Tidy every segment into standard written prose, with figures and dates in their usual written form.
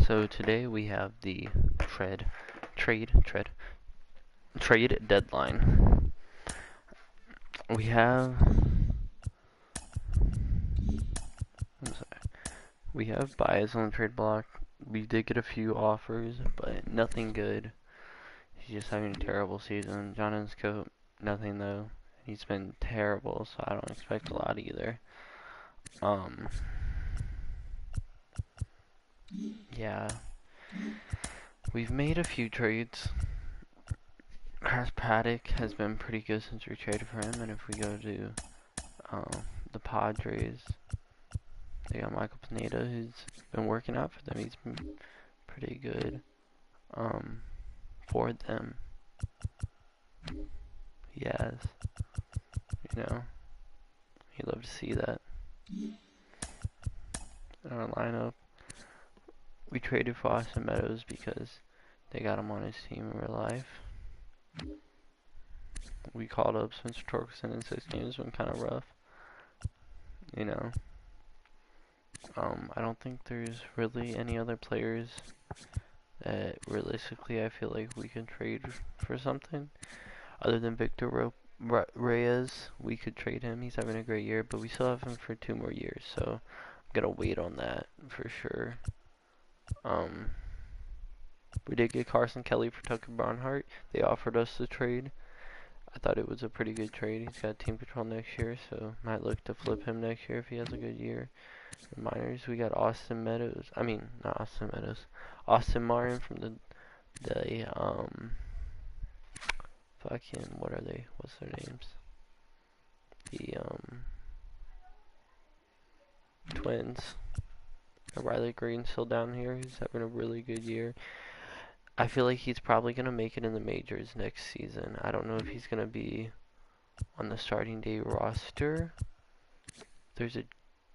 So today we have the trade deadline. We have I'm sorry. We have Baez on the trade block. We did get a few offers, but nothing good. He's just having a terrible season. Jonathan Scope, nothing though. He's been terrible, so I don't expect a lot either. Um, yeah, we've made a few trades. Chris Paddock has been pretty good since we traded for him, and if we go to um, the Padres, they got Michael Pineda, who's been working out for them. He's been pretty good for them. He has, you'd love to see that. In our lineup, we traded for Austin Meadows because they got him on his team in real life. We called up Spencer Torkelson in 6 games, been kind of rough. I don't think there's really any other players that realistically I feel like we can trade for something. Other than Victor Reyes, we could trade him. He's having a great year, but we still have him for 2 more years, so I'm gonna wait on that for sure. We did get Carson Kelly for Tucker Barnhart. They offered us the trade. I thought it was a pretty good trade. He's got team control next year, so might look to flip him next year if he has a good year. In minors, we got Austin Meadows. I mean, not Austin Meadows. Austin Martin from the fucking, what are they? What's their names? The Twins. Riley Green still down here. He's having a really good year. I feel like he's probably going to make it in the majors next season. I don't know if he's going to be on the starting day roster. There's a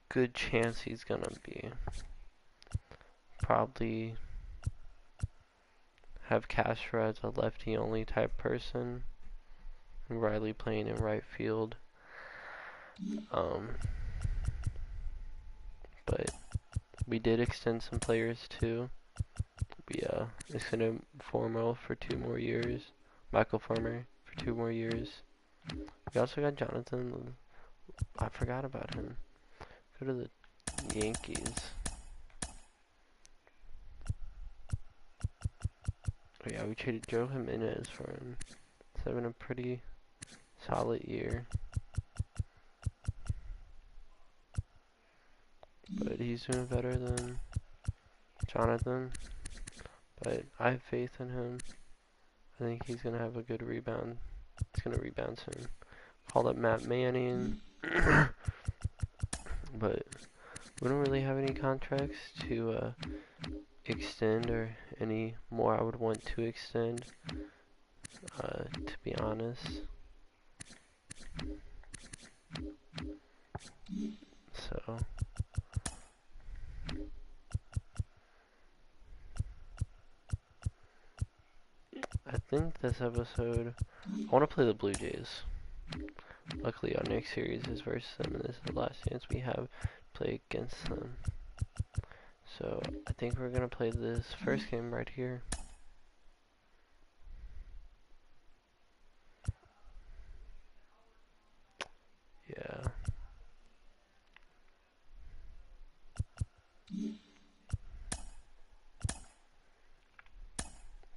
good chance he's going to be. Probably have Castro as a lefty only type person. And Riley playing in right field. But we did extend some players too. We extended Formo for 2 more years. Michael Farmer for 2 more years. We also got Jonathan. I forgot about him. Go to the Yankees. Oh yeah, we traded Joe Jimenez for him. He's having a pretty solid year. But he's doing better than Jonathan. But I have faith in him. I think he's going to have a good rebound. He's going to rebound soon. Called up Matt Manning. But we don't really have any contracts to extend or any more I would want to extend, to be honest. So I think this episode, I want to play the Blue Jays. Luckily our next series is versus them, and this is the last chance we have to play against them. So I think we're going to play this first game right here. Yeah.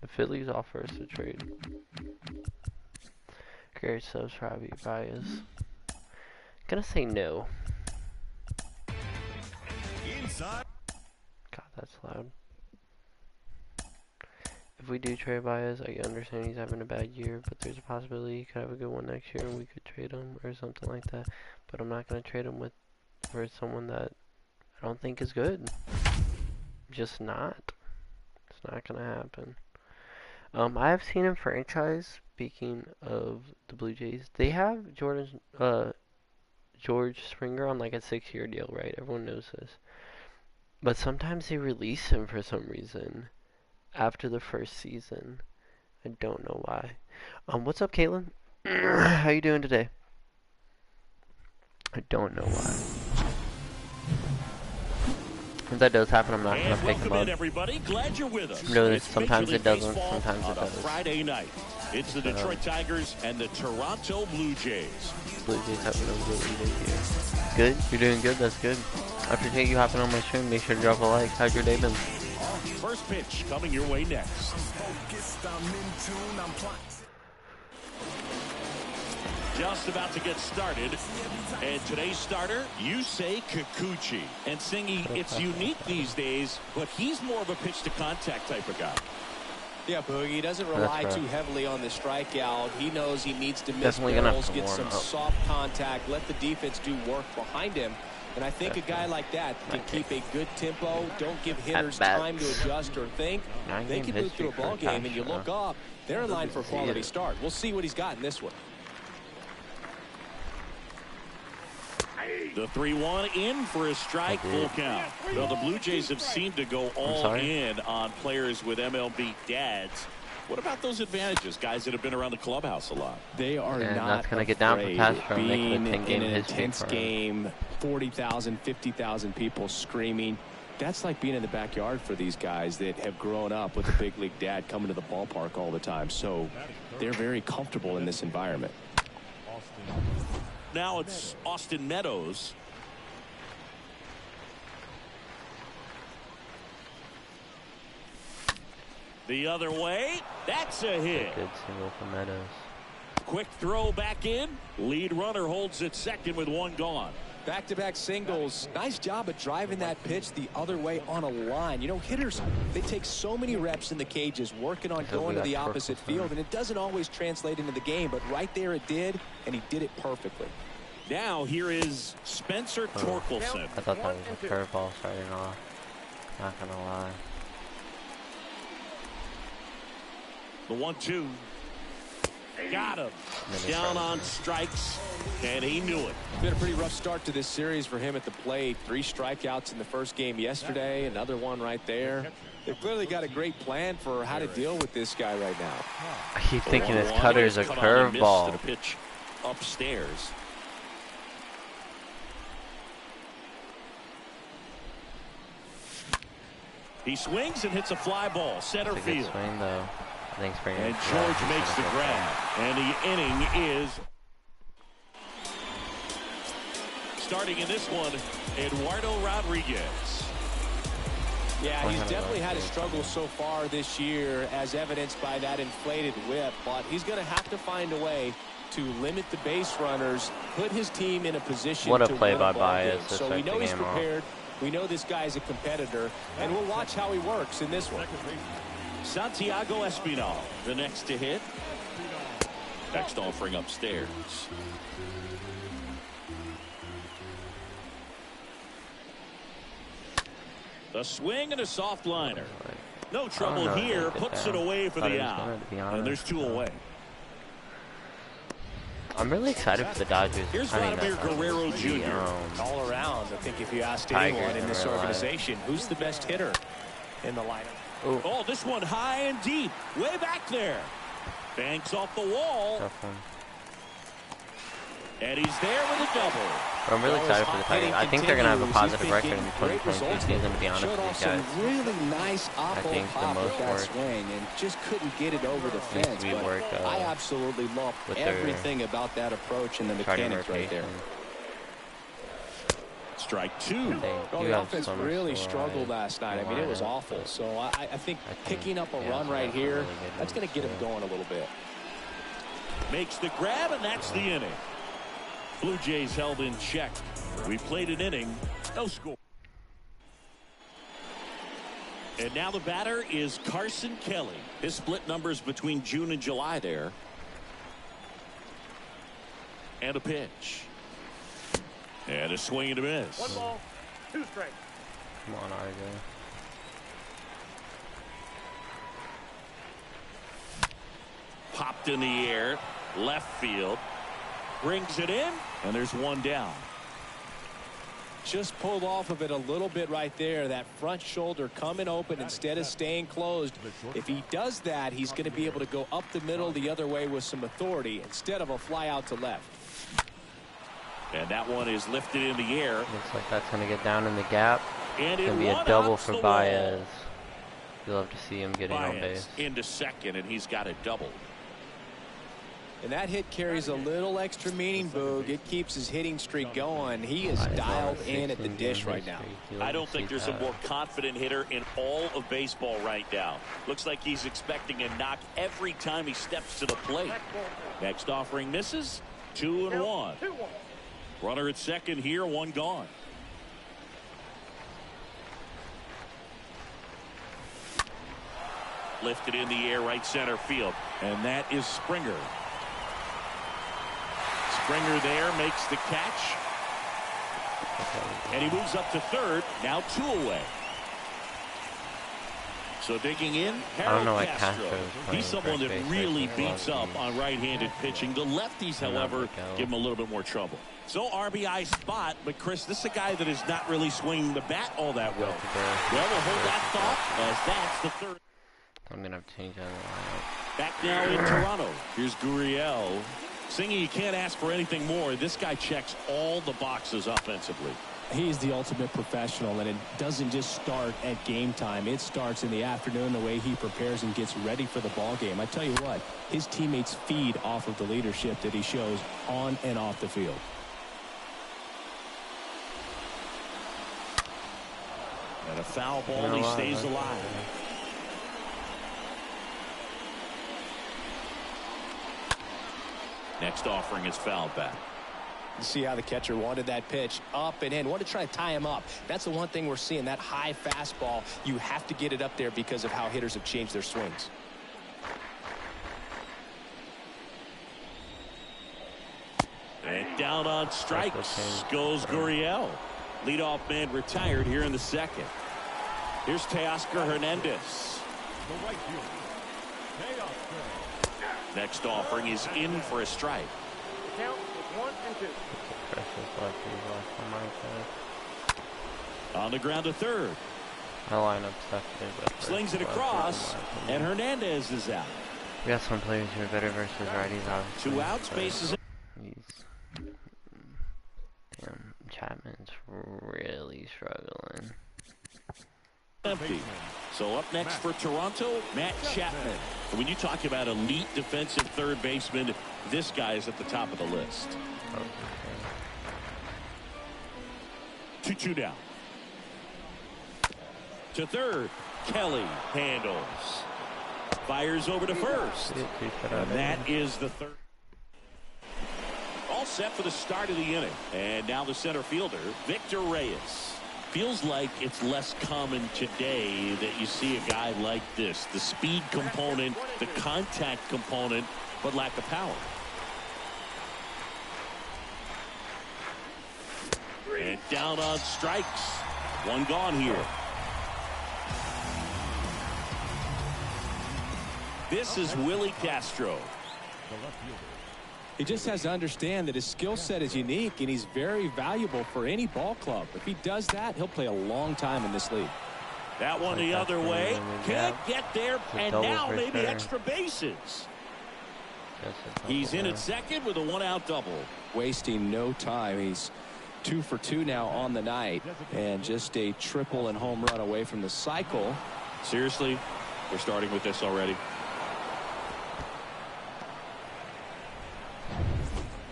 The Phillies offer us a trade. Garrett Stubbs, Robbie Baez. Gonna say no. Inside. God, that's loud. If we do trade Baez, I understand he's having a bad year, but there's a possibility he could have a good one next year and we could trade him or something like that. But I'm not gonna trade him for someone that I don't think is good. Just not. It's not gonna happen. I have seen him franchise. Speaking of the Blue Jays, they have George Springer on like a 6-year deal, right? Everyone knows this. But sometimes they release him for some reason after the first season. I don't know why. What's up, Caitlin? How you doing today? I don't know why. If that does happen, I'm not going to pick him up. Everybody. Glad you're with us. No, sometimes it doesn't, sometimes it does. Friday night. It's the Detroit Tigers and the Toronto Blue Jays. Blue Jays having a really good year. Good? You're doing good? That's good. I appreciate you hopping on my stream. Make sure to drop a like. How's your day been? First pitch coming your way next. Just about to get started. And today's starter, Yusei Kikuchi. And Singy, it's unique these days, but he's more of a pitch to contact type of guy. Yeah, Boogie, he doesn't rely too heavily on the strikeout. He knows he needs to miss Definitely barrels, get some soft contact, let the defense do work behind him. And I think a guy like that can keep a good tempo, don't give hitters time to adjust or think. They can move through a ball game, and you look up, they're in line for a quality start. We'll see what he's got in this one. The 3-1 in for a strike, full count. Well, the Blue Jays have seemed to go all in on players with MLB dads. What about those advantages, guys that have been around the clubhouse a lot? They are not going to get down for pass from being in an intense game, 40,000, 50,000 people screaming. That's like being in the backyard for these guys that have grown up with a big league dad coming to the ballpark all the time. So they're very comfortable in this environment. Now it's Austin Meadows. The other way. That's a hit. Good single for Meadows. Quick throw back in. Lead runner holds it second with one gone. Back-to-back singles. Nice job of driving that pitch the other way on a line. You know, hitters, they take so many reps in the cages working on going to the opposite field, and it doesn't always translate into the game, but right there it did, and he did it perfectly. Now here is Spencer Torkelson. I thought that was a curveball starting off. Not gonna lie. The 1-2. Got him. Down on strikes, and he knew it. Been a pretty rough start to this series for him at the plate. 3 strikeouts in the first game yesterday. Another one right there. They've clearly got a great plan for how to deal with this guy right now. I keep thinking his cutter is a curveball. Pitch upstairs. He swings and hits a fly ball, center field. Swing, though. Thanks for and George makes the grab, and the inning is starting in this one. Eduardo Rodriguez. Yeah, he's definitely had a struggle so far this year, as evidenced by that inflated whip. But he's going to have to find a way to limit the base runners, put his team in a position. What a to play win by ball Baez. games. So we know he's prepared. We know this guy's a competitor, and we'll watch how he works in this one. Santiago Espinal, the next to hit. Next offering upstairs. A swing and a soft liner. No trouble here. Puts it away for the out. And there's 2 away. I'm really excited for the Dodgers. Here's Vladimir Guerrero Jr. All around, I think if you asked anyone in this organization, who's the best hitter in the lineup? Oh, this one high and deep. Way back there. Banks off the wall. And he's there with a double. But I'm really excited for the Tigers. I think they're going to have a positive record in the 2022 season, to be honest with you guys. Really nice I think the most work swing and just couldn't get it over the fence. But I absolutely love everything about that approach and the mechanics right there. Strike 2. Well, the offense really struggled last night. I mean, it was awful. So I think picking up a run right here, that's going to get him going a little bit. Makes the grab, and that's the inning. Blue Jays held in check. We played an inning, no score. And now the batter is Carson Kelly. His split numbers between June and July there. And a pitch. And a swing and a miss. 1 ball, 2 strikes. Come on, RJ. Popped in the air, left field. Brings it in, and there's 1 down. Just pulled off of it a little bit right there. That front shoulder coming open instead of staying closed. If he does that, he's going to be able to go up the middle the other way with some authority instead of a fly out to left. And that one is lifted in the air. Looks like that's going to get down in the gap. And it's going to be a double for Baez. You'll have to see him getting on base. Into second, and he's got a double. And that hit carries a little extra meaning, Boog. It keeps his hitting streak going. He is dialed in at the dish right now. I don't think there's a more confident hitter in all of baseball right now. Looks like he's expecting a knock every time he steps to the plate. Next offering misses. 2-1. Runner at second here, one gone. Lifted in the air, right center field. And that is Springer. Springer there makes the catch. And he moves up to third. Now 2 away. So digging in, Harold Castro. He's someone that really beats up on right-handed pitching. The lefties, however, give him a little bit more trouble. So RBI spot, but Chris, this is a guy that is not really swinging the bat all that well. Well, we'll hold that thought as that's the third. I'm going to have to change that lineup. Back now in Toronto. Here's Gurriel. Singing, you can't ask for anything more. This guy checks all the boxes offensively. He's the ultimate professional, and it doesn't just start at game time. It starts in the afternoon, the way he prepares and gets ready for the ball game. I tell you what, his teammates feed off of the leadership that he shows on and off the field. And a foul ball, he stays alive. Next offering is fouled back. You see how the catcher wanted that pitch up and in. Wanted to try to tie him up. That's the one thing we're seeing, that high fastball. You have to get it up there because of how hitters have changed their swings. And down on strikes goes Gurriel. Leadoff man retired here in the second. Here's Teoscar Hernandez. Next offering is in for a strike. Count is 1 and 2. On the ground to third. My lineup's definitely better. Slings it across, and Hernandez is out. We got some players who are better versus righties, obviously. 2 outs, bases. Damn, Chapman's really struggling. Empty. So up next for Toronto, Matt Chapman. And when you talk about elite defensive third baseman, this guy is at the top of the list. 2-2 down. To third, Kelly handles. Fires over to first. And that is the third. All set for the start of the inning. And now the center fielder, Victor Reyes. Feels like it's less common today that you see a guy like this. The speed component, the contact component, but lack of power. And down on strikes. One gone here. This is Willie Castro. He just has to understand that his skill set is unique, and he's very valuable for any ball club. If he does that, he'll play a long time in this league. That one the other way. Can't get there, and now maybe extra bases. He's in at second with a 1-out double. Wasting no time. He's 2 for 2 now on the night, and just a triple and home run away from the cycle. Seriously, we're starting with this already.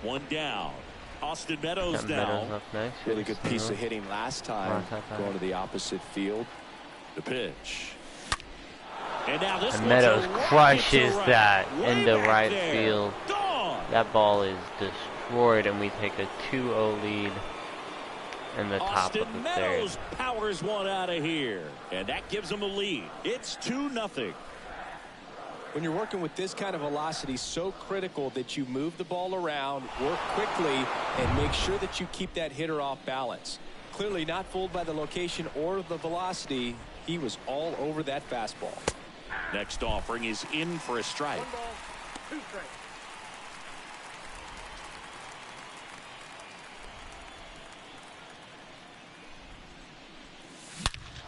1 down. Austin Meadows now. Up next. Really good piece of hitting last time. Going to the opposite field. The pitch. And now this Meadows crushes that into right field. That ball is destroyed, and we take a 2-0 lead in the top of the third. Meadows powers one out of here, and that gives them a lead. It's 2-0. When you're working with this kind of velocity, so critical that you move the ball around, work quickly, and make sure that you keep that hitter off balance. Clearly not fooled by the location or the velocity. He was all over that fastball. Next offering is in for a strike. 1 ball, 2 strikes.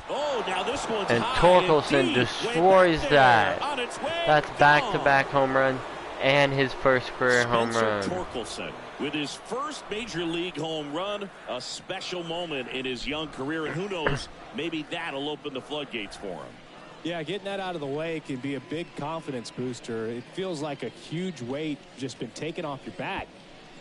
Oh, now this one's and high Torkelson and deep, destroys that. On its way, That's back-to-back home run and his first career home run. Torkelson With his first major league home run, a special moment in his young career, and who knows, maybe that'll open the floodgates for him. Yeah, getting that out of the way can be a big confidence booster. It feels like a huge weight just been taken off your back.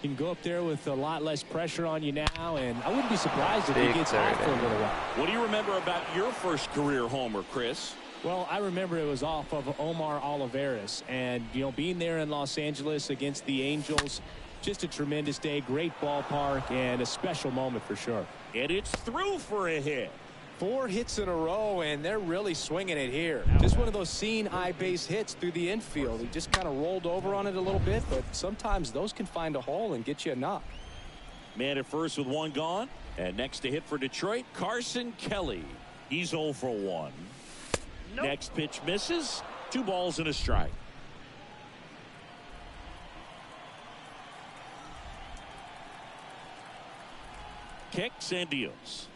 You can go up there with a lot less pressure on you now, and I wouldn't be surprised if he gets off for a little while. What do you remember about your first career homer, Chris? Well, I remember it was off of Omar Olivares, and, you know, being there in Los Angeles against the Angels, just a tremendous day, great ballpark, and a special moment for sure. And it's through for a hit. 4 hits in a row, and they're really swinging it here. Just one of those seeing eye base hits through the infield. He just kind of rolled over on it a little bit, but sometimes those can find a hole and get you a knock. Man at first with 1 gone. And next to hit for Detroit, Carson Kelly. He's 0 for 1. Nope. Next pitch misses. 2 balls and a strike. Kicks and deals.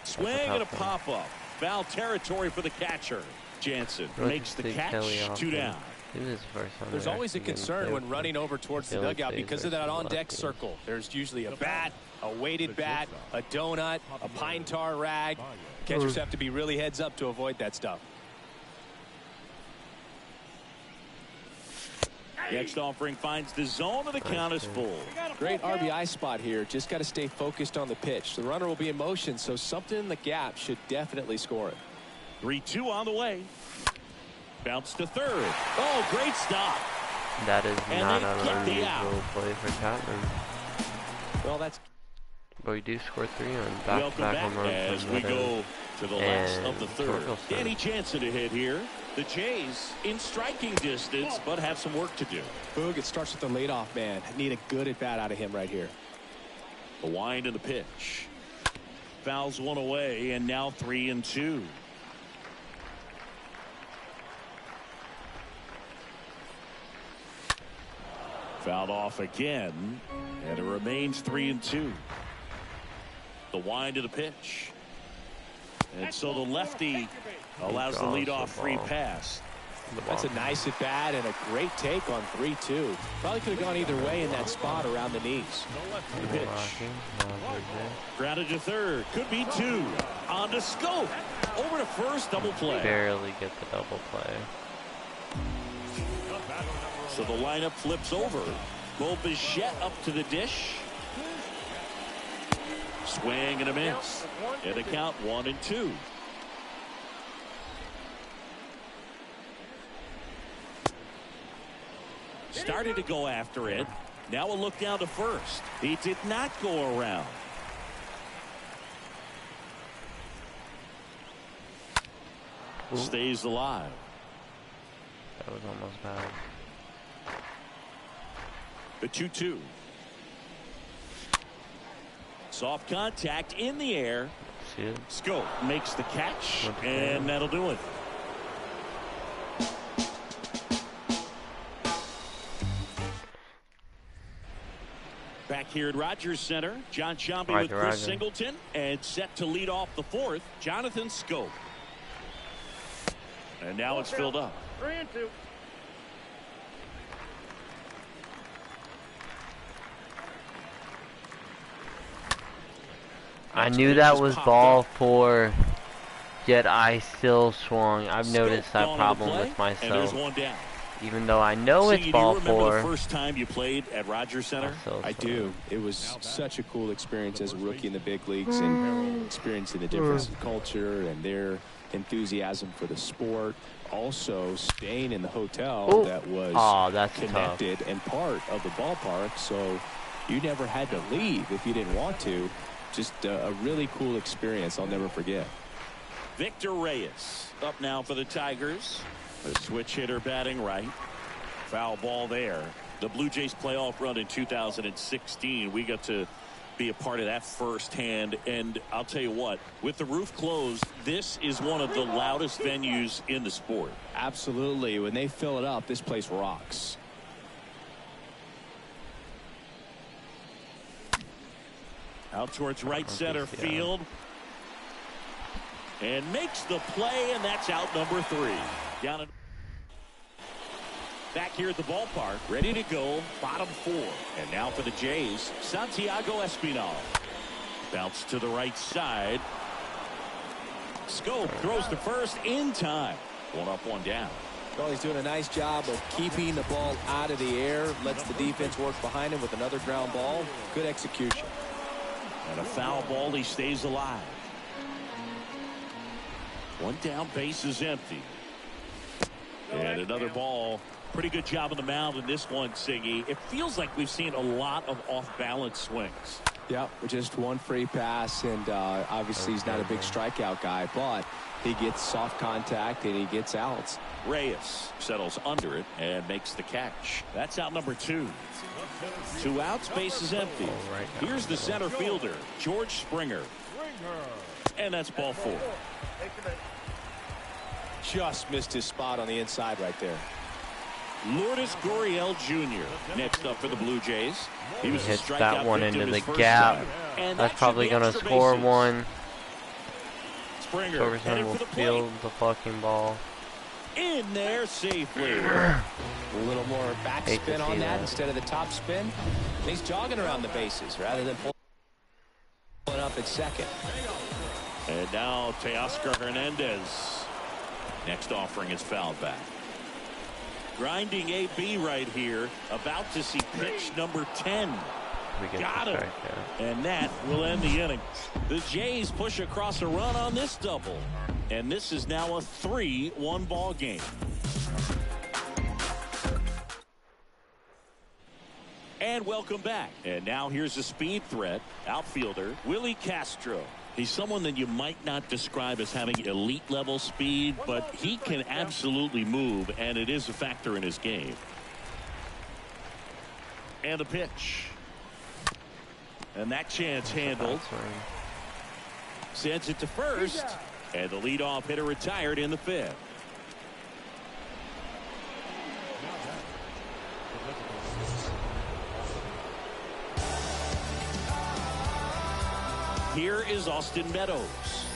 Swing and a pop-up. Foul territory for the catcher. Jansen makes the catch. 2 down. There's always a concern when running over towards the dugout because of that on-deck circle. There's usually a bat, a weighted bat, a donut, a pine tar rag. Catchers have to be really heads up to avoid that stuff. Next offering finds the zone, and the count is full. Great RBI spot here. Just got to stay focused on the pitch. The runner will be in motion, so something in the gap should definitely score it. 3-2 on the way. Bounce to third. Oh, great stop. That is not an unusual play for Chapman. Well, that's. But we do score 3 on back-to-back home runs. As we go to the last of the third. Danny Jansen to hit here. The Jays in striking distance, but have some work to do. Boog, it starts with the leadoff man. Need a good at-bat out of him right here. The wind and the pitch. Fouls 1 away, and now 3-2. Fouled off again, and it remains 3-2. The wind of the pitch. And so the lefty allows the leadoff free pass. That's a nice at bat and a great take on 3-2. Probably could have gone either way in that spot around the knees. The pitch. Grounded to third. Could be 2. On to Scope. Over to first. Double play. Barely get the double play. So the lineup flips over. Bo Bichette up to the dish. Swing and a miss. And a count 1-2. Started to go after it. Now a look down to first. He did not go around. Stays alive. That was almost bad. The 2-2. Soft contact in the air. Scope makes the catch, and that'll do it. Back here at Rogers Center, John Sciambi with Chris Singleton, and set to lead off the 4th, Jonathan Scope. And now it's filled up. 3-2. I knew that was ball 4, yet I still swung. I've noticed that problem with myself. Even though I know it's ball 4. Do you remember the first time you played at Rogers Center? I do. It was such a cool experience as a rookie in the big leagues and experiencing the difference in culture and their enthusiasm for the sport. Also staying in the hotel that was connected and part of the ballpark, so you never had to leave if you didn't want to. Just a really cool experience I'll never forget. Victor Reyes up now for the Tigers. The switch hitter batting right. Foul ball there. The Blue Jays playoff run in 2016. We got to be a part of that firsthand. And I'll tell you what, with the roof closed, this is one of the loudest venues in the sport. Absolutely. When they fill it up, this place rocks. Out towards right center field. And makes the play, and that's out number 3. Down Back here at the ballpark, ready to go, bottom 4. And now for the Jays, Santiago Espinal. Bounce to the right side. Schoop throws to first in time. 1 up, 1 down. Well, he's doing a nice job of keeping the ball out of the air. Lets the defense work behind him with another ground ball. Good execution. And a foul ball. He stays alive. 1 down, base is empty. And another ball. Pretty good job on the mound in this one, Siggy. It feels like we've seen a lot of off-balance swings. Yeah, just 1 free pass, and obviously he's not a big strikeout guy, but he gets soft contact and he gets outs. Reyes settles under it and makes the catch. That's out number 2. 2 outs, base is empty. Here's the center fielder, George Springer. And that's ball 4. Just missed his spot on the inside right there. Lourdes Gurriel Jr. next up for the Blue Jays. He was hits that one into the gap. That's probably going to score one. Torgerson will field the fucking ball. In there safely. A little more backspin on that instead of the top spin. And he's jogging around the bases rather than pulling up at second. And now Teoscar Hernandez. Next offering is fouled back. Grinding AB right here. About to see pitch number 10. Got him. And that will end the inning. The Jays push across a run on this double. And this is now a 3-1 ball game. And welcome back. And now here's a speed threat. Outfielder Willie Castro. He's someone that you might not describe as having elite level speed, but he can absolutely move, and it is a factor in his game. And a pitch. And that chance handled. Sends it to first. And the leadoff hitter retired in the 5th. Here is Austin Meadows.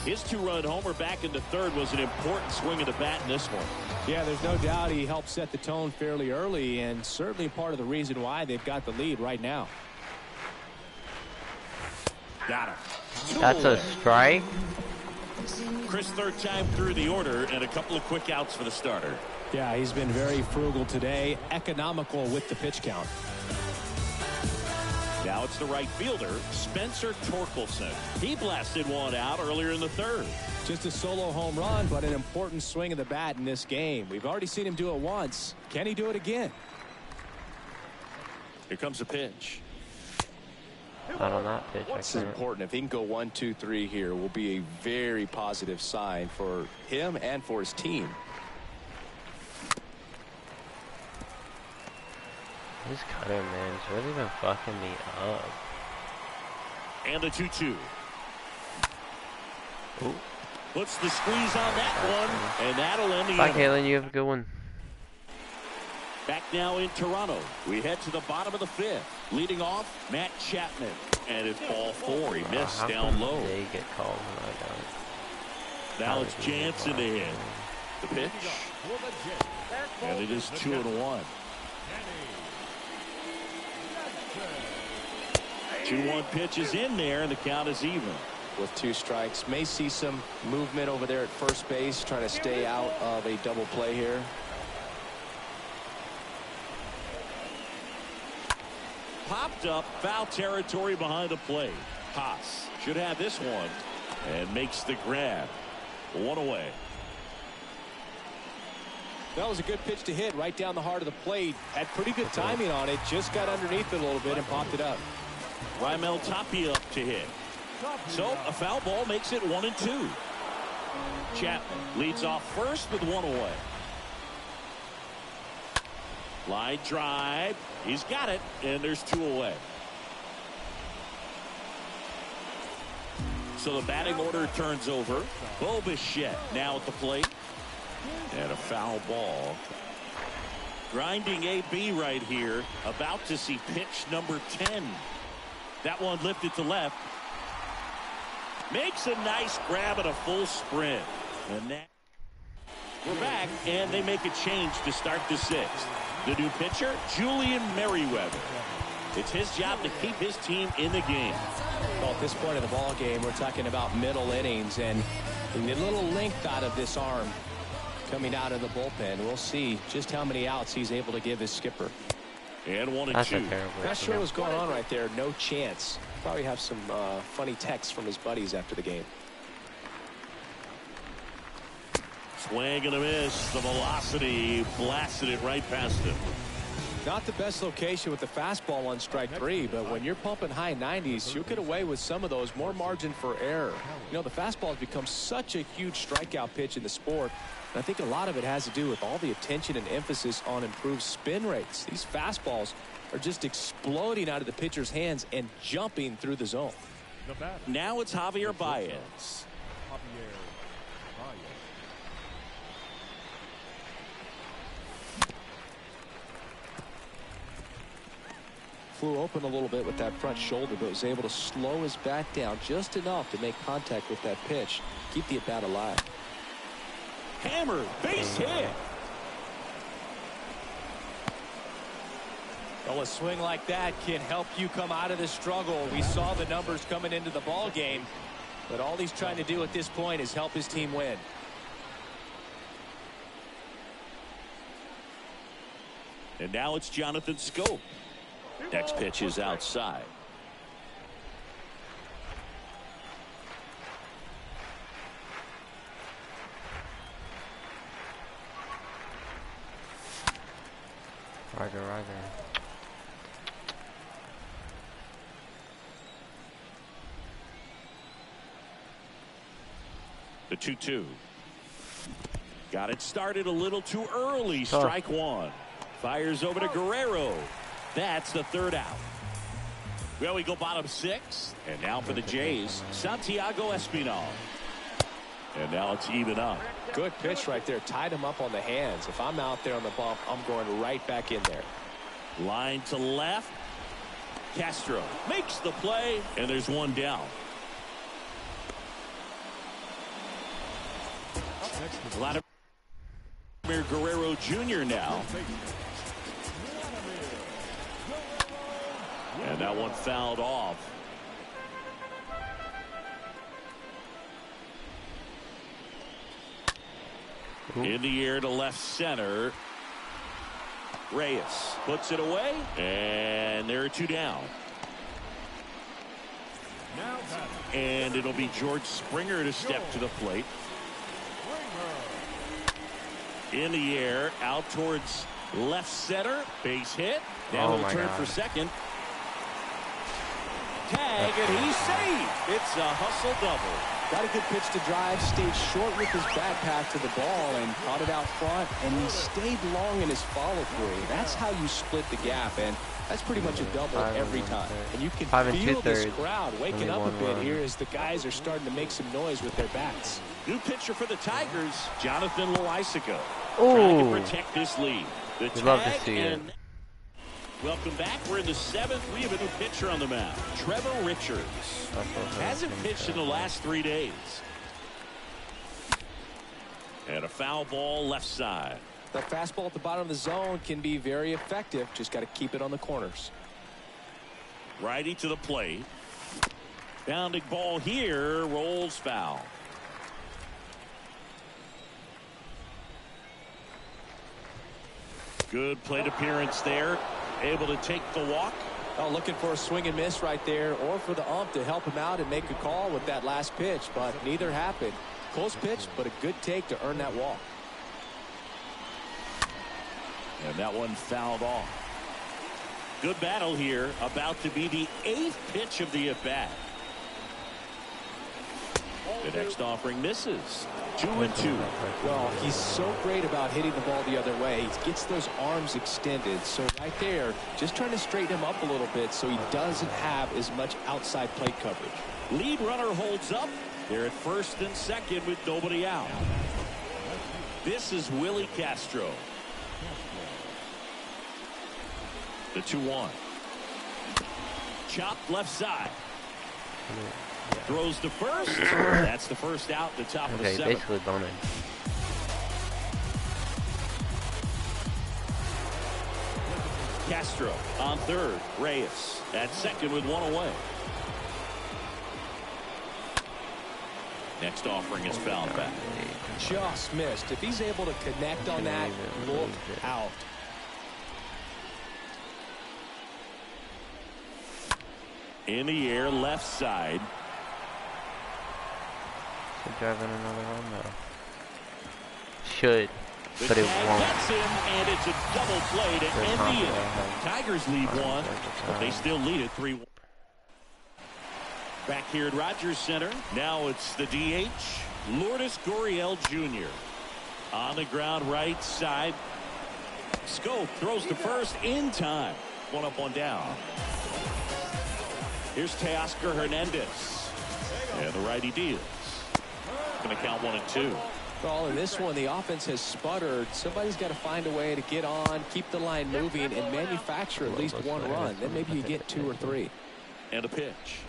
His 2-run homer back into 3rd was an important swing of the bat in this one. Yeah, there's no doubt he helped set the tone fairly early, and certainly part of the reason why they've got the lead right now. Got him. That's a strike. Chris, 3rd time through the order, and a couple of quick outs for the starter. Yeah, he's been very frugal today, economical with the pitch count. Now it's the right fielder, Spencer Torkelson. He blasted one out earlier in the 3rd. Just a solo home run, but an important swing of the bat in this game. We've already seen him do it once. Can he do it again? Here comes a pitch. Not on that pitch. This is important. If he can go 1, 2, 3 here, will be a very positive sign for him and for his team. This cutter, man, is really been fucking me up. And a 2-2. Ooh. Puts the squeeze on that one, and that'll end the inning. Bye, Kalen. You have a good one. Back now in Toronto. We head to the bottom of the 5th. Leading off, Matt Chapman. And it's ball 4. He missed down low. They get called when I don't. Now it's Jansen to hit. The pitch. And it is 2-1. 2-1 pitch is in there, and the count is even. With 2 strikes. May see some movement over there at first base, trying to stay out of a double play here. Popped up, foul territory behind the plate. Haas should have this one and makes the grab. 1 away. That was a good pitch to hit right down the heart of the plate. Had pretty good timing on it. Just got underneath it a little bit and popped it up. Raimel Tapia up to hit. So a foul ball makes it 1-2. Chapman leads off first with 1 away. Line drive. He's got it, and there's 2 away. So the batting order turns over. Bo Bichette now at the plate. And a foul ball. Grinding AB right here. About to see pitch number 10. That one lifted to left. Makes a nice grab and a full sprint. And that. We're back, and they make a change to start the 6th. The new pitcher, Julian Merryweather. It's his job to keep his team in the game. Well, at this point of the ball game, we're talking about middle innings, and the little length out of this arm coming out of the bullpen. We'll see just how many outs he's able to give his skipper. And 1-2. Not sure what's going on right there. No chance. Probably have some funny texts from his buddies after the game. Swing and a miss. The velocity blasted it right past him. Not the best location with the fastball on strike 3, but when you're pumping high 90s, you'll get away with some of those. More margin for error. You know, the fastball has become such a huge strikeout pitch in the sport. And I think a lot of it has to do with all the attention and emphasis on improved spin rates. These fastballs are just exploding out of the pitcher's hands and jumping through the zone. Now it's Javier Baez. Flew open a little bit with that front shoulder, but was able to slow his bat down just enough to make contact with that pitch. Keep the at-bat alive. Hammer, base hit. Well, a swing like that can help you come out of the struggle. We saw the numbers coming into the ball game, but all he's trying to do at this point is help his team win. And now it's Jonathan Schoop. Next pitch is outside. Roger. The 2-2. Got it started a little too early. Strike one. Fires over to Guerrero. That's the third out. Well, we go bottom 6. And now for the Jays, Santiago Espinal. And now it's even up. Good pitch right there. Tied him up on the hands. If I'm out there on the bump, I'm going right back in there. Line to left. Castro makes the play, and there's one down. Vladimir Guerrero Jr. now. And that one fouled off. In the air to left center. Reyes puts it away, and there are 2 down. And it'll be George Springer to step to the plate. In the air, out towards left center. Base hit. Now he'll turn for second. Tag, and he's safe. It's a hustle double. Got a good pitch to drive, stayed short with his bat path to the ball and caught it out front, and he stayed long in his follow-through. That's how you split the gap, and that's pretty much a double every time. And you can feel this crowd waking up a bit here as the guys are starting to make some noise with their bats. New pitcher for the Tigers, Jonathan Loaisiga. Trying to protect this lead. The tag, love to see it. Welcome back. We're in the 7th. We have a new pitcher on the mound. Trevor Richards. Hasn't pitched in the last 3 days. And a foul ball left side. That fastball at the bottom of the zone can be very effective. Just got to keep it on the corners. Righty to the plate. Bounding ball here. Rolls foul. Good plate appearance there. Able to take the walk. Oh, looking for a swing and miss right there, or for the ump to help him out and make a call with that last pitch, but neither happened. Close pitch, but a good take to earn that walk. And that one fouled off. Good battle here. About to be the 8th pitch of the at-bat. The next offering misses. 2-2. Well, he's so great about hitting the ball the other way. He gets those arms extended. So right there, just trying to straighten him up a little bit so he doesn't have as much outside plate coverage. Lead runner holds up. They're at first and second with nobody out. This is Willie Castro. The 2-1. Chopped left side. Throws to first. That's the first out. The top of the 7th. Basically boning. Castro on third. Reyes at second with one away. Next offering is fouled back. Just missed. If he's able to connect on that, look out. In the air, left side. Should drive in another run though. Should, but it won't. Gets him, and it's a double play to end the inning. Tigers lead one, but they still lead it 3-1. Back here at Rogers Center, now it's the DH, Lourdes Gurriel Jr. On the ground right side. Schoop throws to first in time. One up, one down. Here's Teoscar Hernandez. And the righty deals. Going to count 1-2. Well, in this one, the offense has sputtered. Somebody's got to find a way to get on, keep the line moving, and manufacture at least one run. Then maybe you get 2 or 3. And a pitch.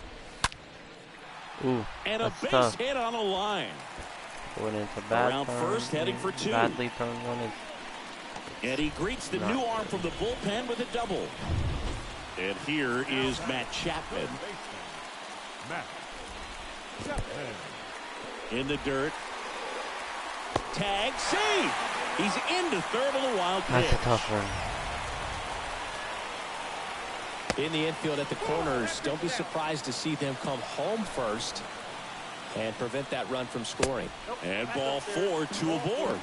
Ooh, and a base tough. hit on a line. Going into bad around first, heading for 2. Badly thrown one. And he greets the new arm from the bullpen with a double. And here is Matt Chapman. In the dirt. Tag, save. He's into third on the wild pitch. That's a tough one. In the infield at the corners, don't be surprised to see them come home first and prevent that run from scoring. And ball 4, 2 aboard.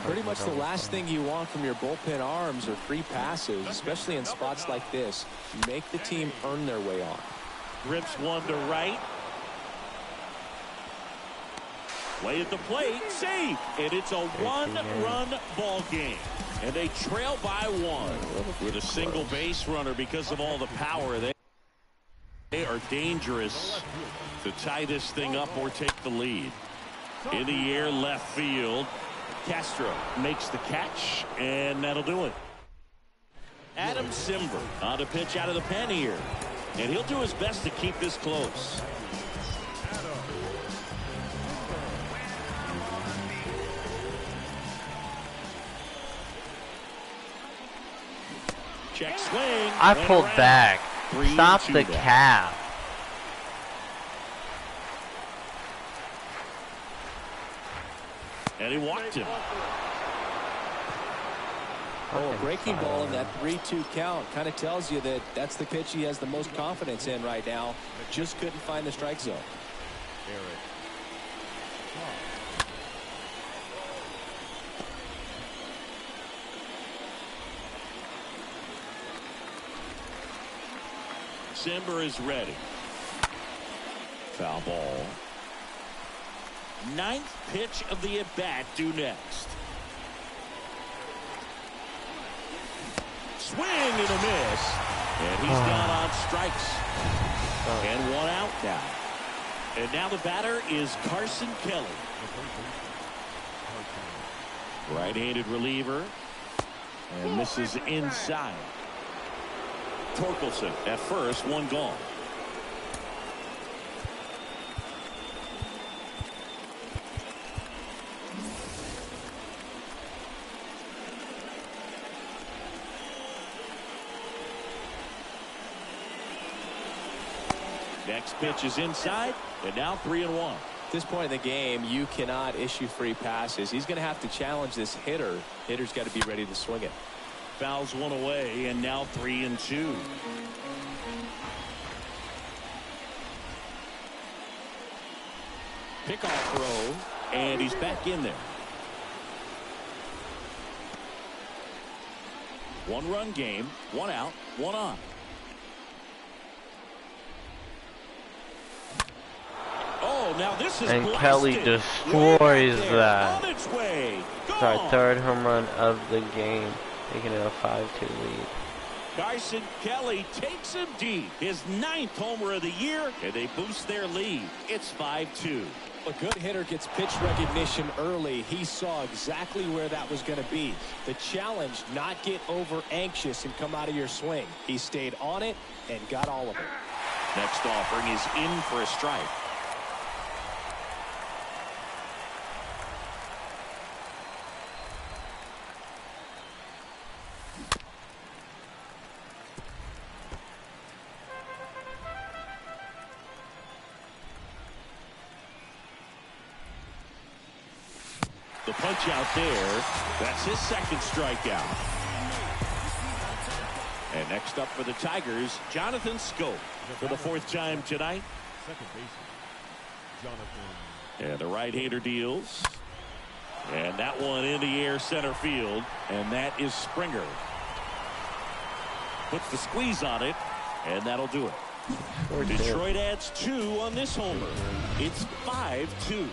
Pretty much the last thing you want from your bullpen arms are free passes, especially in spots like this. Make the team earn their way on. Rips one to right. Way at the plate, save, and it's a 1-run ball game. And they trail by 1 with a single base runner because of all the power. They are dangerous to tie this thing up or take the lead. In the air, left field. Castro makes the catch, and that'll do it. Adam Cimber on to pitch out of the pen here. And he'll do his best to keep this close. Check swing. I pulled back. Stop the cap. And he walked him. Oh, a breaking ball in that 3-2 count kind of tells you that that's the pitch he has the most confidence in right now. Just couldn't find the strike zone. Cimber is ready. Foul ball. 9th pitch of the at-bat due next. Swing and a miss. And he's down on strikes. And 1 out now. And now the batter is Carson Kelly. Right-handed reliever. And misses inside. Torkelson at first, 1 gone. Next pitch is inside, and now 3-1. At this point in the game, you cannot issue free passes. He's going to have to challenge this hitter. Hitter's got to be ready to swing it. Fouls 1 away, and now 3-2. Pickoff throw, and he's back in there. 1-run game, 1 out, 1 on. Oh, now this is and blasted. Kelly destroys that. On its way. It's our 3rd home run of the game, making it a 5-2 lead. Carson Kelly takes him deep. His 9th homer of the year, and they boost their lead. It's 5-2. A good hitter gets pitch recognition early. He saw exactly where that was going to be. The challenge, not get over anxious and come out of your swing. He stayed on it and got all of it. Next offering is in for a strike. The punch out there. That's his second strikeout. And next up for the Tigers, Jonathan Schoop for the 4th time tonight. Second baseman, Jonathan. And the right-hander deals. And that one in the air center field. And that is Springer. Puts the squeeze on it. And that'll do it. Detroit adds 2 on this homer. It's 5-2.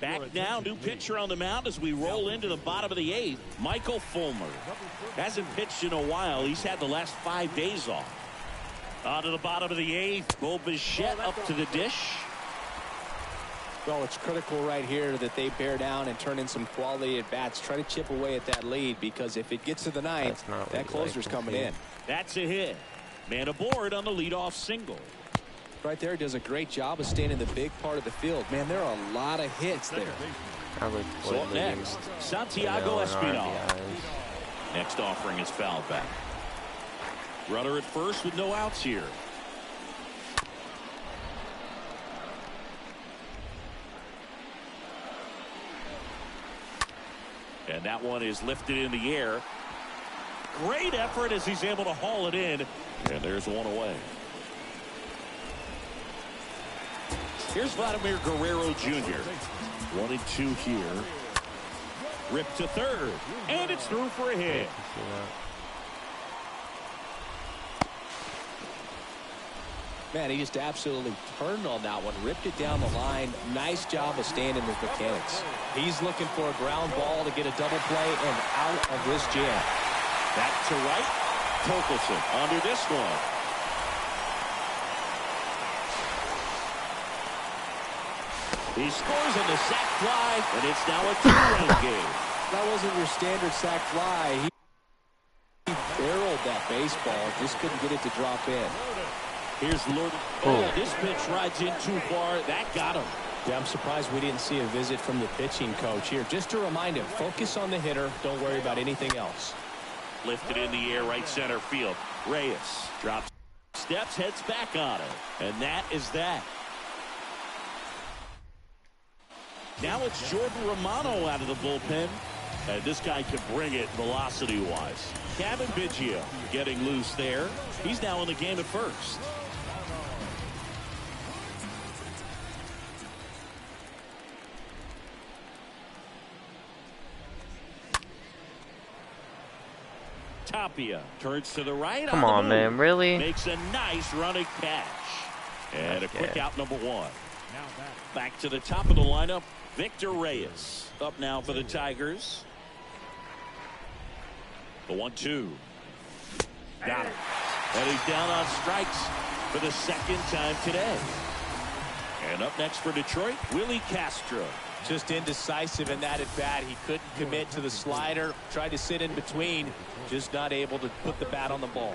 Back now, new pitcher on the mound as we roll into the bottom of the 8th. Michael Fulmer hasn't pitched in a while. He's had the last 5 days off. On to the bottom of the 8th. Bo Bichette up to the dish. Well, it's critical right here that they bear down and turn in some quality at bats. Try to chip away at that lead, because if it gets to the 9th, that closer's coming in. That's a hit. Man aboard on the leadoff single. Right there, does a great job of staying in the big part of the field. Man, there are a lot of hits there. So up next, Santiago Espinal. Next offering is fouled back. Runner at first with no outs here. And that one is lifted in the air. Great effort as he's able to haul it in. And there's one away. Here's Vladimir Guerrero Jr. 1-2 here. Ripped to third. And it's through for a hit. Man, he just absolutely turned on that one. Ripped it down the line. Nice job of staying in his mechanics. He's looking for a ground ball to get a double play and out of this jam. Back to right. Torkelson under this one. He scores on the sac fly, and it's now a 2-run game. That wasn't your standard sac fly. He barreled that baseball, just couldn't get it to drop in. Here's Lord. Oh, this pitch rides in too far. That got him. Yeah, I'm surprised we didn't see a visit from the pitching coach here. Just to remind him, focus on the hitter. Don't worry about anything else. Lifted in the air, right center field. Reyes drops steps, heads back on it. And that is that. Now it's Jordan Romano out of the bullpen. And this guy can bring it velocity-wise. Kevin Biggio getting loose there. He's now in the game at first. Tapia turns to the right. Come on, man, really? Makes a nice running catch. And a quick out number 1. Back to the top of the lineup, Victor Reyes. Up now for the Tigers. The 1-2. Got it. And he's down on strikes for the 2nd time today. And up next for Detroit, Willie Castro. Just indecisive in that at bat. He couldn't commit to the slider. Tried to sit in between. Just not able to put the bat on the ball.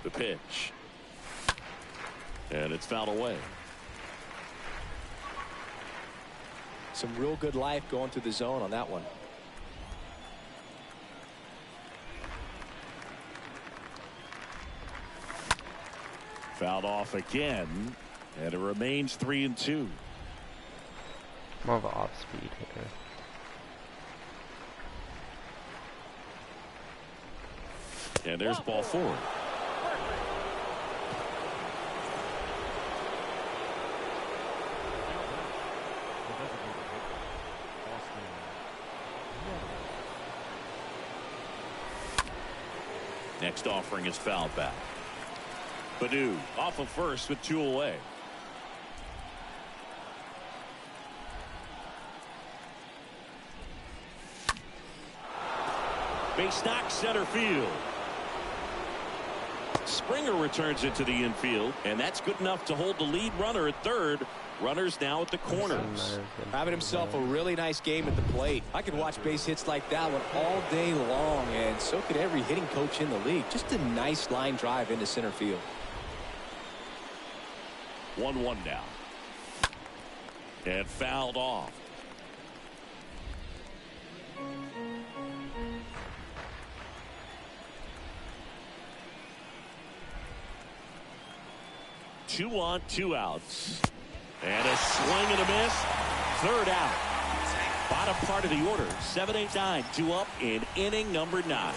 The pitch. And it's fouled away. Some real good life going through the zone on that one. Fouled off again, and it remains 3-2. More of an off-speed hitter. And there's ball 4. Next offering is fouled back. Baddoo off of first with 2 away. Base knock center field. Springer returns into the infield, and that's good enough to hold the lead runner at third. Runners now at the corners. Having himself a really nice game at the plate. I could watch base hits like that one all day long, and so could every hitting coach in the league. Just a nice line drive into center field. 1-1 now. And fouled off. 2 on, 2 outs. And a swing and a miss. 3rd out. Bottom part of the order. 7-8-9. 2 up in inning number 9.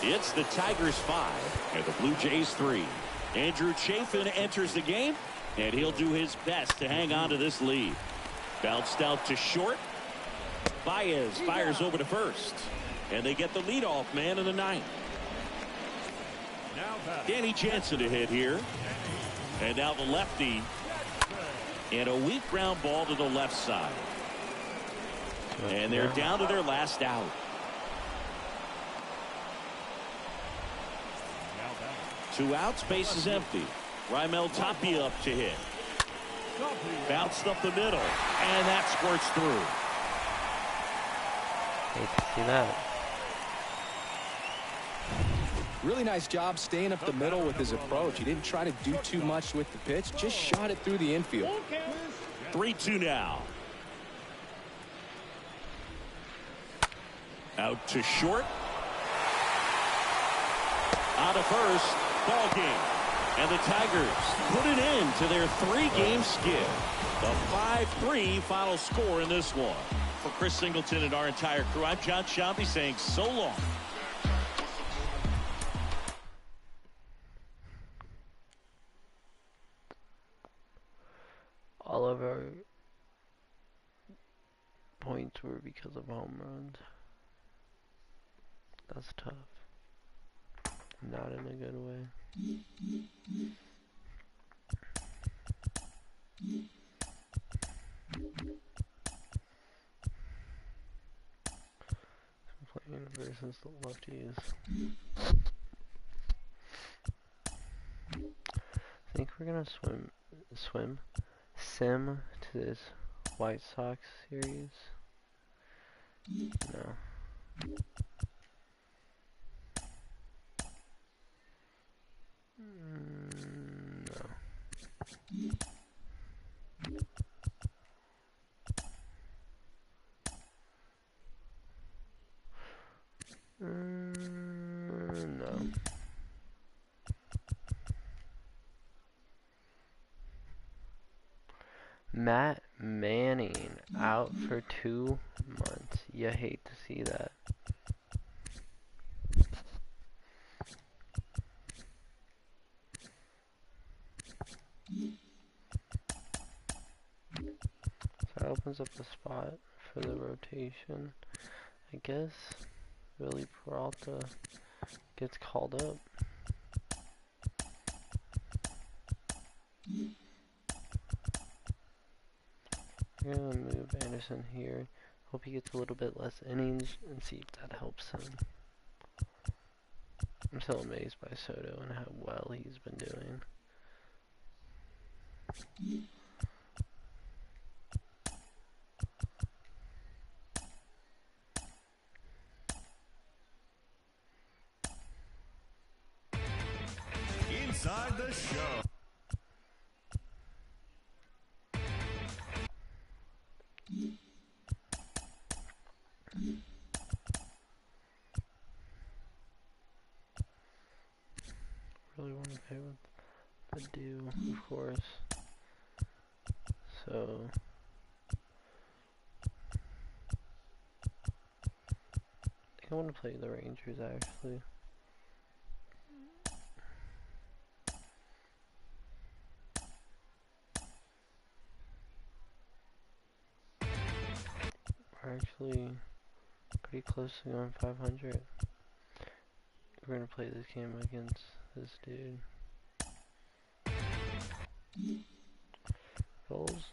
It's the Tigers 5 and the Blue Jays 3. Andrew Chafin enters the game, and he'll do his best to hang on to this lead. Bounced out to short. Baez fires over to first. And they get the leadoff man in the 9th. Danny Jansen to hit here. And now the lefty. And a weak ground ball to the left side. And they're down to their last out. Two outs, base is empty. Raimel Tapia up to hit. Bounced up the middle. And that squirts through. Hate to see that. Really nice job staying up the middle with his approach. He didn't try to do too much with the pitch. Just shot it through the infield. 3-2 now. Out to short. Out of first. Ball game. And the Tigers put an end to their 3-game skid. The 5-3 final score in this one. For Chris Singleton and our entire crew, I'm John Sciambi saying so long. All of our points were because of home runs. That's tough. Not in a good way. Playing versus the lefties. I think we're gonna sim to this White Sox series. No. No. No. Matt Manning out for 2 months. You hate to see that. So that opens up the spot for the rotation. I guess Willie Peralta gets called up. We're gonna move Anderson here. Hope he gets a little bit less innings and see if that helps him. I'm still amazed by Soto and how well he's been doing. Inside the show. Really want to play with the Dew, of course. So I think I want to play the Rangers actually. We're actually pretty close to going 500. We're gonna play this game against this dude. Goals,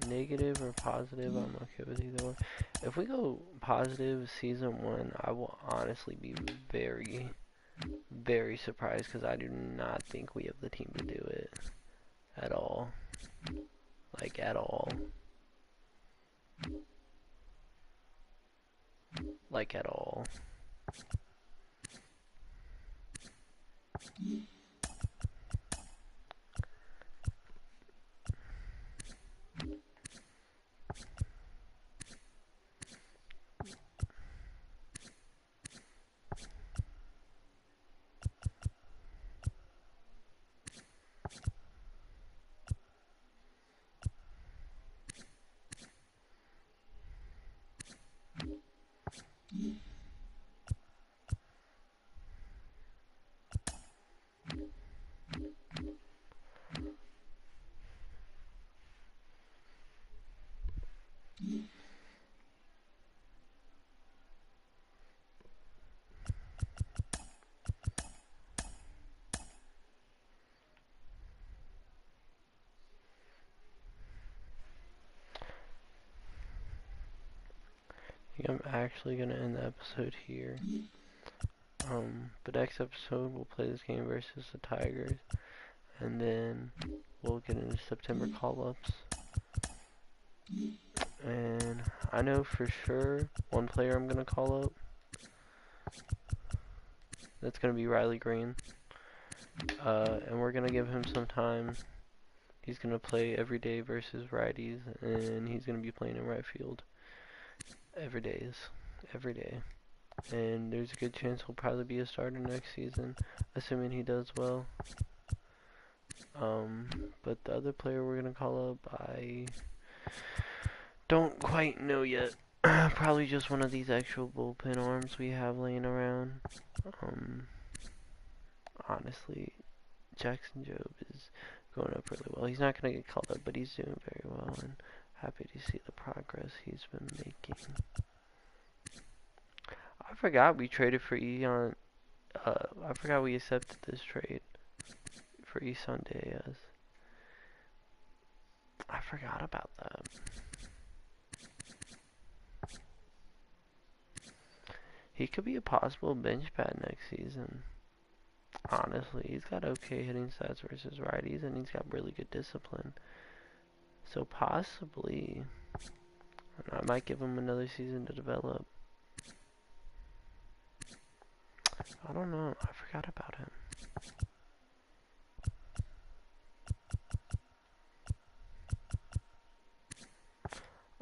negative or positive, I'm okay with either one. If we go positive season 1, I will honestly be very, very surprised because I do not think we have the team to do it at all. Like, at all. Like, at all. think I'm actually gonna end the episode here. But next episode we'll play this game versus the Tigers, and then we'll get into September call-ups. And I know for sure one player I'm gonna call up. That's gonna be Riley Green. And we're gonna give him some time. He's gonna play every day versus righties, and he's gonna be playing in right field every day. And there's a good chance he'll probably be a starter next season, assuming he does well. But the other player we're gonna call up, I don't quite know yet. Probably just one of these actual bullpen arms we have laying around. Honestly, Jackson Jobe is going up really well. He's not gonna get called up, but he's doing very well, and happy to see the progress he's been making. I forgot we traded for Ian. I forgot we accepted this trade for Isan Diaz. I forgot about that. He could be a possible bench bat next season. Honestly, he's got okay hitting stats versus righties, and he's got really good discipline. So possibly, I might give him another season to develop. I don't know. I forgot about him.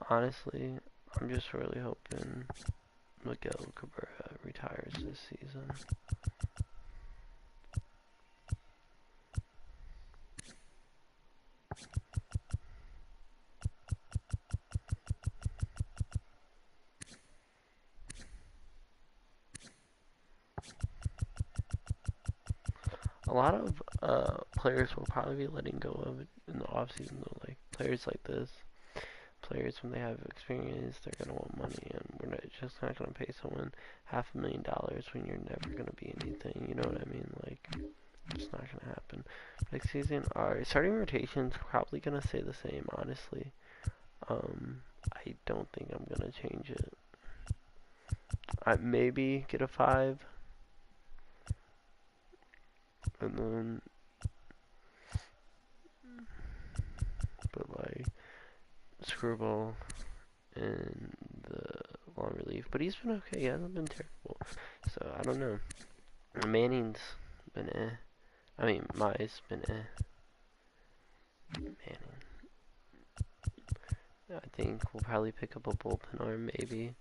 Honestly, I'm just really hoping Miguel Cabrera retires this season. A lot of players will probably be letting go of it in the offseason, though. Like players like this, players when they have experience, they're gonna want money, and we're just not gonna pay someone $500,000 when you're never gonna be anything. You know what I mean? Like, it's not gonna happen. Next season, our starting rotation's probably gonna stay the same. Honestly, I don't think I'm gonna change it. I maybe get a 5. And then put like Screwball in the long relief, but he's been okay. He hasn't been terrible, so I don't know. Manning's been eh. I mean, Mai's been eh. Manning. I think we'll probably pick up a bullpen arm, maybe.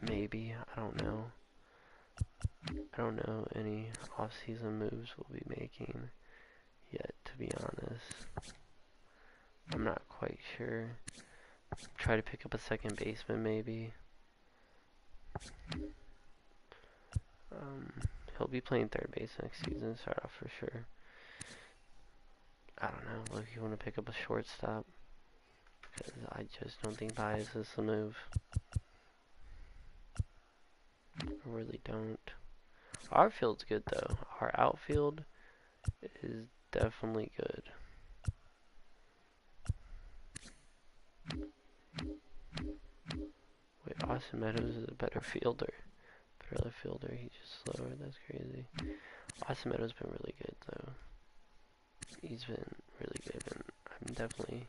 Maybe, I don't know. I don't know any off-season moves we'll be making yet, to be honest. I'm not quite sure. Try to pick up a second baseman, maybe. He'll be playing third base next season, start off for sure. I don't know, look, you want to pick up a shortstop? Because I just don't think Baez is the move. I really don't. Our field's good though. Our outfield is definitely good. Wait, Austin Meadows is a better fielder. Better fielder, he's just slower, that's crazy. Austin Meadows been really good though. He's been really good, and I'm definitely,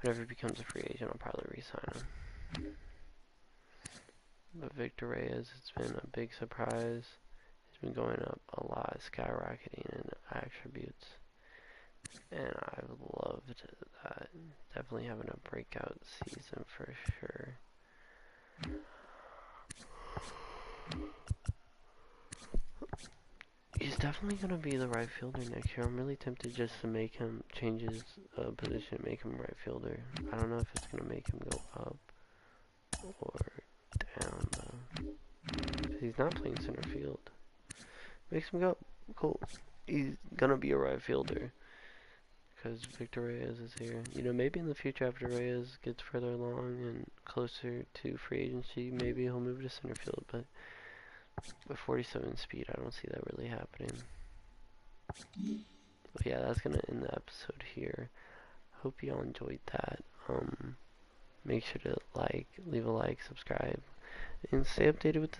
whenever he becomes a free agent, I'll probably re-sign him. But Victor Reyes, it's been a big surprise. He's been going up a lot, skyrocketing in attributes. And I've loved that. Definitely having a breakout season for sure. He's definitely going to be the right fielder next year. I'm really tempted just to make him change his position, make him right fielder. I don't know if it's going to make him go up or down though. He's not playing center field. Makes him go, cool. He's gonna be a right fielder because Victor Reyes is here. You know, maybe in the future after Reyes gets further along and closer to free agency, maybe he'll move to center field, but with 47 speed, I don't see that really happening. But yeah, that's gonna end the episode here. hope y'all enjoyed that. Make sure to leave a like, subscribe, and stay updated with the